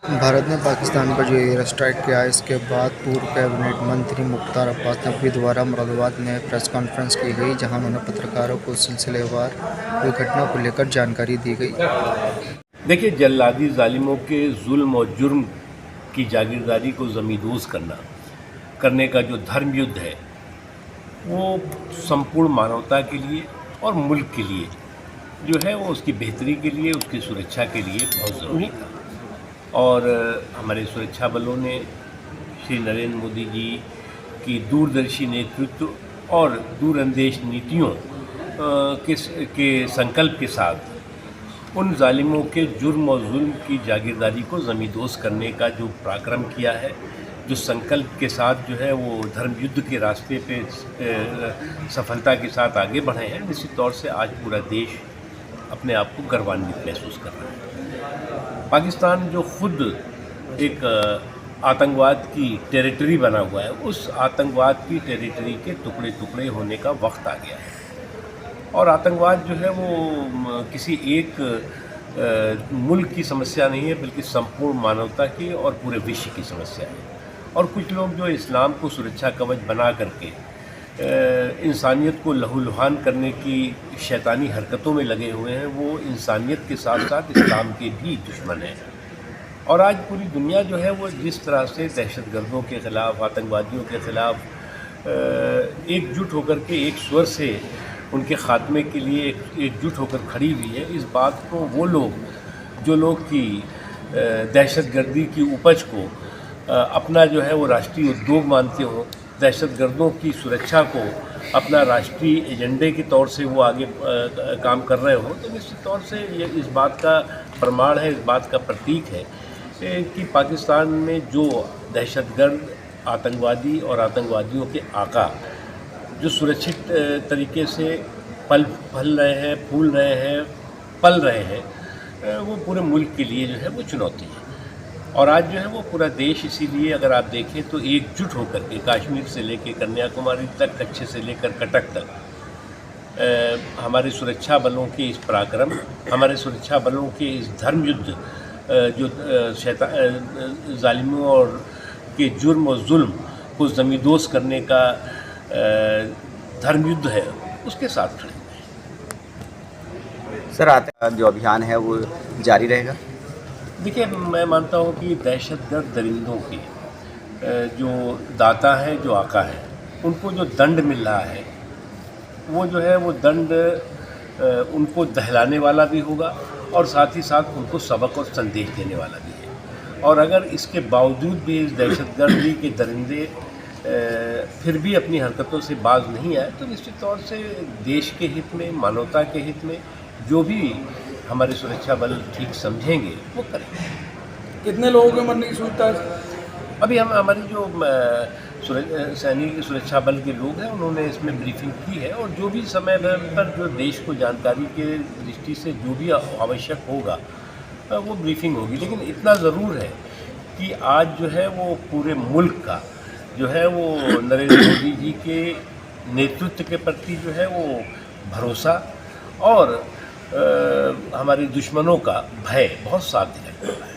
भारत ने पाकिस्तान पर जो एयर स्ट्राइक किया है, इसके बाद पूर्व कैबिनेट मंत्री मुख्तार अब्बास नकवी द्वारा मुरादाबाद में प्रेस कॉन्फ्रेंस की गई, जहां उन्होंने पत्रकारों को सिलसिलेवार हुई घटना को लेकर जानकारी दी गई। देखिए, जल्लादी जालिमों के जुल्म और जुर्म की जागीरदारी को ज़मींदोज़ करने का जो धर्म युद्ध है, वो संपूर्ण मानवता के लिए और मुल्क के लिए जो है वो उसकी बेहतरी के लिए, उसकी सुरक्षा के लिए बहुत ज़रूरी था। और हमारे सुरक्षा बलों ने श्री नरेंद्र मोदी जी की दूरदर्शी नेतृत्व और दूरअंदेश नीतियों के संकल्प के साथ उन जालिमों के जुर्म और जुल्म की जागीरदारी को ज़मींदोज़ करने का जो पराक्रम किया है, जो संकल्प के साथ जो है वो धर्म युद्ध के रास्ते पे सफलता के साथ आगे बढ़े हैं, निश्चित तौर से आज पूरा देश अपने आप को गर्वान्वित महसूस कर रहा है। पाकिस्तान जो खुद एक आतंकवाद की टेरिटरी बना हुआ है, उस आतंकवाद की टेरिटरी के टुकड़े टुकड़े होने का वक्त आ गया है। और आतंकवाद जो है वो किसी एक मुल्क की समस्या नहीं है, बल्कि संपूर्ण मानवता की और पूरे विश्व की समस्या है। और कुछ लोग जो इस्लाम को सुरक्षा कवच बना करके इंसानियत को लहूलुहान करने की शैतानी हरकतों में लगे हुए हैं, वो इंसानियत के साथ साथ इस्लाम के भी दुश्मन हैं। और आज पूरी दुनिया जो है वो जिस तरह से दहशतगर्दों के ख़िलाफ़, आतंकवादियों के ख़िलाफ़ एकजुट होकर के एक स्वर से उनके ख़ात्मे के लिए एकजुट होकर खड़ी हुई है, इस बात को वो लोग जो लोग की दहशतगर्दी की उपज को अपना जो है वो राष्ट्रीय उद्योग मानते हो, दहशतगर्दों की सुरक्षा को अपना राष्ट्रीय एजेंडे के तौर से वो आगे काम कर रहे हो, तो निश्चित तौर से ये इस बात का प्रमाण है, इस बात का प्रतीक है कि पाकिस्तान में जो दहशतगर्द, आतंकवादी और आतंकवादियों के आका जो सुरक्षित तरीके से फल रहे हैं, फूल रहे हैं, पल रहे हैं, वो पूरे मुल्क के लिए जो है वो चुनौती है। और आज जो है वो पूरा देश इसीलिए अगर आप देखें तो एकजुट होकर के कश्मीर से लेकर कन्याकुमारी तक, कच्छ से लेकर कटक तक हमारे सुरक्षा बलों के इस पराक्रम, हमारे सुरक्षा बलों के इस धर्म युद्ध जो जालिमों और के जुर्म और जुल्म को ज़मींदोज़ करने का धर्म युद्ध है, उसके साथ खड़े हैं। सर, आते जो अभियान है वो जारी रहेगा? देखिए, मैं मानता हूँ कि दहशतगर्द दरिंदों के जो दाता हैं, जो आका हैं, उनको जो दंड मिल रहा है, वो जो है वो दंड उनको दहलाने वाला भी होगा और साथ ही साथ उनको सबक और संदेश देने वाला भी है। और अगर इसके बावजूद भी इस दहशतगर्दी के दरिंदे फिर भी अपनी हरकतों से बाज नहीं आए, तो निश्चित तौर से देश के हित में, मानवता के हित में जो भी हमारे सुरक्षा बल ठीक समझेंगे वो करेंगे। कितने लोगों के मरने की सूचना है? अभी हम हमारी जो सैनिक सुरक्षा बल के लोग हैं, उन्होंने इसमें ब्रीफिंग की है और जो भी समय पर जो देश को जानकारी के दृष्टि से जो भी आवश्यक होगा वो ब्रीफिंग होगी। लेकिन इतना ज़रूर है कि आज जो है वो पूरे मुल्क का जो है वो नरेंद्र मोदी जी के नेतृत्व के प्रति जो है वो भरोसा और हमारे दुश्मनों का भय बहुत साफ दिखाई पड़ रहा है।